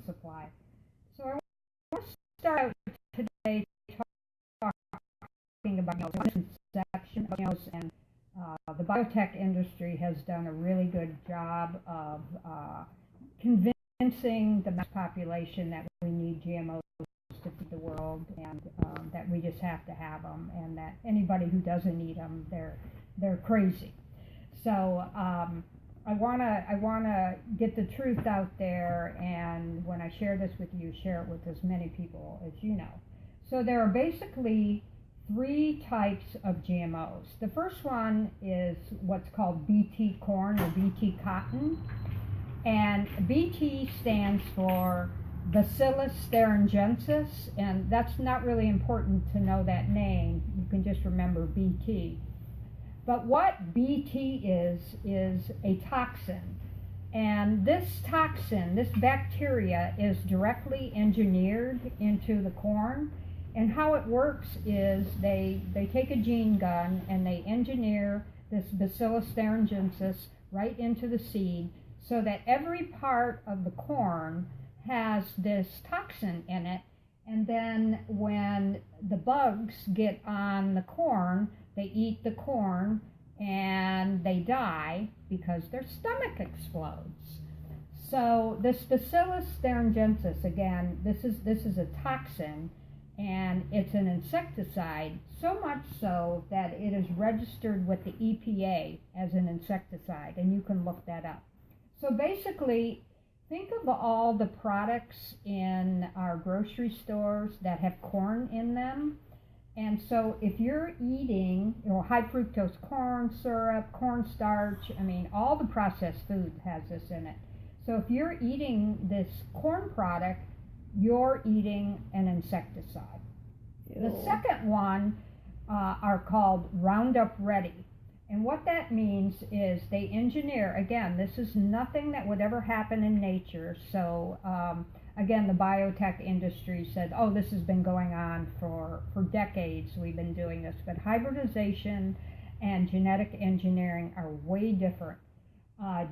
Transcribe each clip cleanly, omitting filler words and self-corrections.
supply. So I want to start out today talking about misconception of GMOs, and the biotech industry has done a really good job of convincing the mass population that we need GMOs to feed the world, and that we just have to have them, and that anybody who doesn't eat them, they're crazy. So I wanna get the truth out there, and when I share this with you, share it with as many people as you know. So there are basically three types of GMOs. The first one is what's called BT corn or BT cotton, and BT stands for Bacillus thuringiensis, and that's not really important to know that name. You can just remember BT. But what BT is a toxin. And this toxin, this bacteria, is directly engineered into the corn. And how it works is they take a gene gun and they engineer this Bacillus thuringiensis right into the seed so that every part of the corn has this toxin in it. And then when the bugs get on the corn, they eat the corn and they die because their stomach explodes. So this Bacillus thuringiensis, again, this is a toxin, and it's an insecticide, so much so that it is registered with the EPA as an insecticide, and you can look that up. So basically, think of all the products in our grocery stores that have corn in them. And so if you're eating, high fructose corn syrup, cornstarch, I mean, all the processed food has this in it. So if you're eating this corn product, you're eating an insecticide. Ew. The second one are called Roundup Ready. And what that means is they engineer, again, this is nothing that would ever happen in nature. So again, the biotech industry said, oh, this has been going on for decades. We've been doing this. But hybridization and genetic engineering are way different.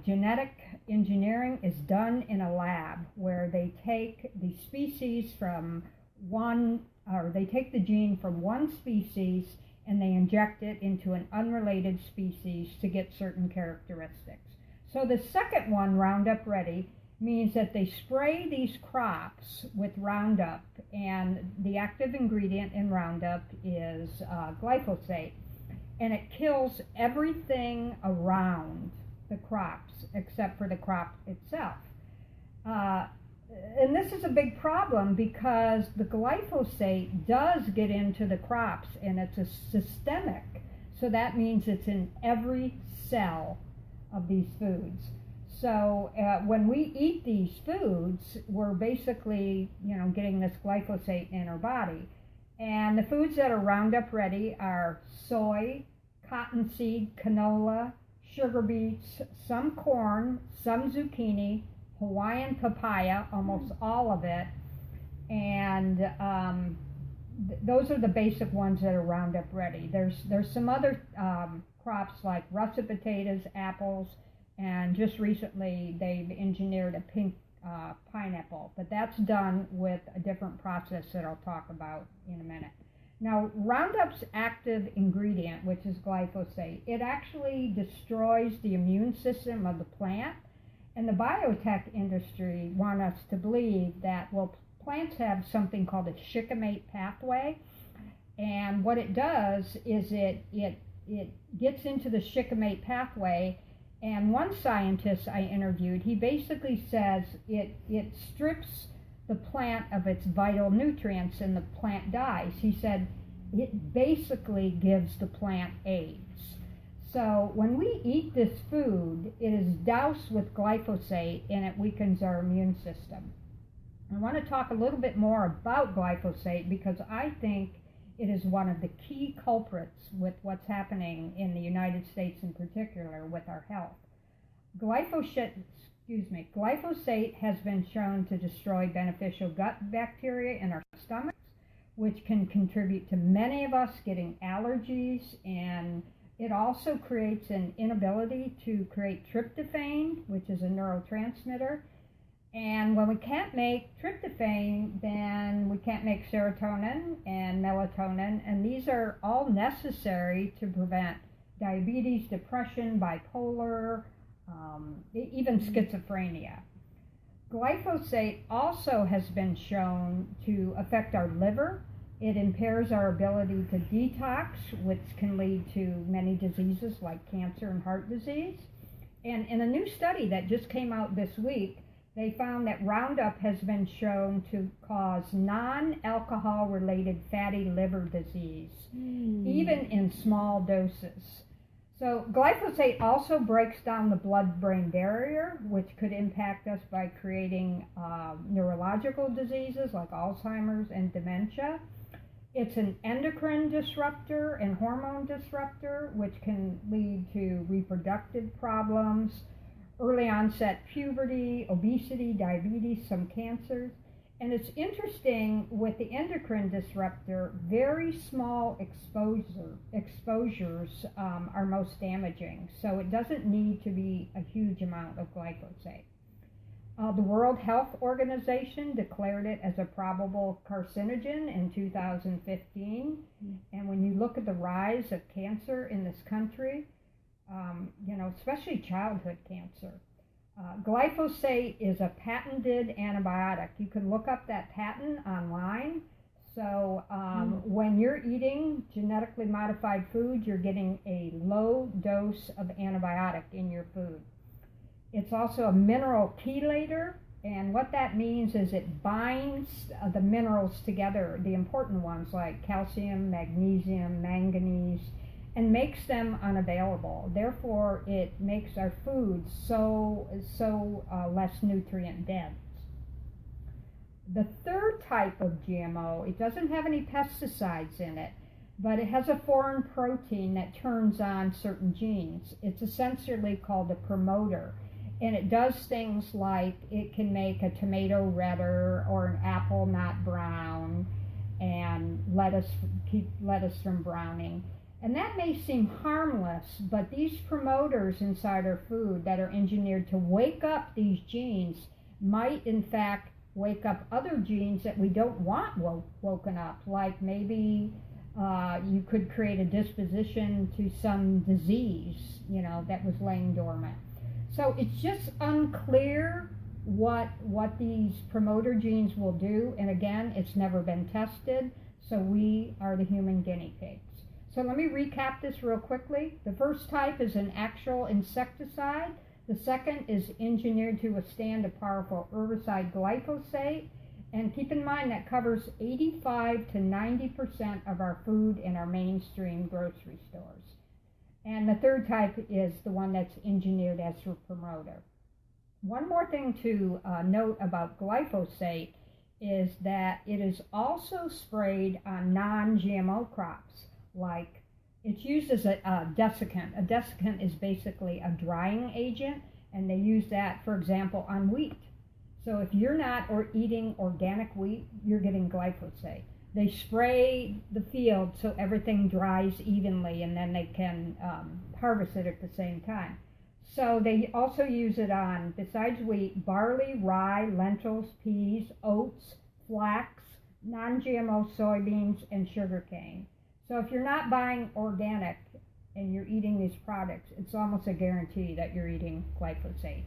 Genetic engineering is done in a lab where they take the species from one, or they take the gene from one species and they inject it into an unrelated species to get certain characteristics. So the second one, Roundup Ready, means that they spray these crops with Roundup, and the active ingredient in Roundup is glyphosate, and it kills everything around the crops except for the crop itself. And this is a big problem because the glyphosate does get into the crops, and it's a systemic. So that means it's in every cell of these foods. So when we eat these foods, we're basically, getting this glyphosate in our body. And the foods that are Roundup Ready are soy, cottonseed, canola, sugar beets, some corn, some zucchini, Hawaiian papaya, almost all of it, and those are the basic ones that are Roundup Ready. There's some other crops like russet potatoes, apples, and just recently they've engineered a pink pineapple, but that's done with a different process that I'll talk about in a minute. Now, Roundup's active ingredient, which is glyphosate, it actually destroys the immune system of the plant. And the biotech industry want us to believe that, well, plants have something called a shikimate pathway. And what it does is it gets into the shikimate pathway. And one scientist I interviewed, he basically says it strips the plant of its vital nutrients and the plant dies. He said it basically gives the plant AIDS. So when we eat this food, it is doused with glyphosate and it weakens our immune system. I want to talk a little bit more about glyphosate because I think it is one of the key culprits with what's happening in the United States in particular with our health. Glyphosate has been shown to destroy beneficial gut bacteria in our stomachs, which can contribute to many of us getting allergies, and it also creates an inability to create tryptophan, which is a neurotransmitter. And when we can't make tryptophan, then we can't make serotonin and melatonin, and these are all necessary to prevent diabetes, depression, bipolar, even schizophrenia. Glyphosate also has been shown to affect our liver. It impairs our ability to detox, which can lead to many diseases like cancer and heart disease. And in a new study that just came out this week, they found that Roundup has been shown to cause non-alcohol related fatty liver disease, even in small doses. So glyphosate also breaks down the blood-brain barrier, which could impact us by creating neurological diseases like Alzheimer's and dementia. It's an endocrine disruptor and hormone disruptor, which can lead to reproductive problems, early onset puberty, obesity, diabetes, some cancers. And it's interesting with the endocrine disruptor, very small exposures are most damaging. So it doesn't need to be a huge amount of glyphosate. The World Health Organization declared it as a probable carcinogen in 2015. And when you look at the rise of cancer in this country, especially childhood cancer, glyphosate is a patented antibiotic. You can look up that patent online. So when you're eating genetically modified food, you're getting a low dose of antibiotic in your food. It's also a mineral chelator, and what that means is it binds the minerals together, the important ones like calcium, magnesium, manganese, and makes them unavailable. Therefore, it makes our food so less nutrient dense. The third type of GMO, it doesn't have any pesticides in it, but it has a foreign protein that turns on certain genes. It's essentially called a promoter, and it does things like it can make a tomato redder or an apple not brown, and keep lettuce from browning. And that may seem harmless, but these promoters inside our food that are engineered to wake up these genes might in fact wake up other genes that we don't want woken up, like maybe you could create a disposition to some disease, that was laying dormant. So it's just unclear what these promoter genes will do, and again, it's never been tested, so we are the human guinea pigs. So let me recap this real quickly. The first type is an actual insecticide. The second is engineered to withstand a powerful herbicide, glyphosate. And keep in mind that covers 85 to 90% of our food in our mainstream grocery stores. And the third type is the one that's engineered as a promoter. One more thing to note about glyphosate is that it is also sprayed on non-GMO crops. Like, it's used as a desiccant. A desiccant is basically a drying agent, and they use that, for example, on wheat. So if you're not eating organic wheat, you're getting glyphosate. They spray the field so everything dries evenly, and then they can harvest it at the same time. So they also use it on, besides wheat, barley, rye, lentils, peas, oats, flax, non-GMO soybeans, and sugarcane. So if you're not buying organic and you're eating these products, it's almost a guarantee that you're eating glyphosate.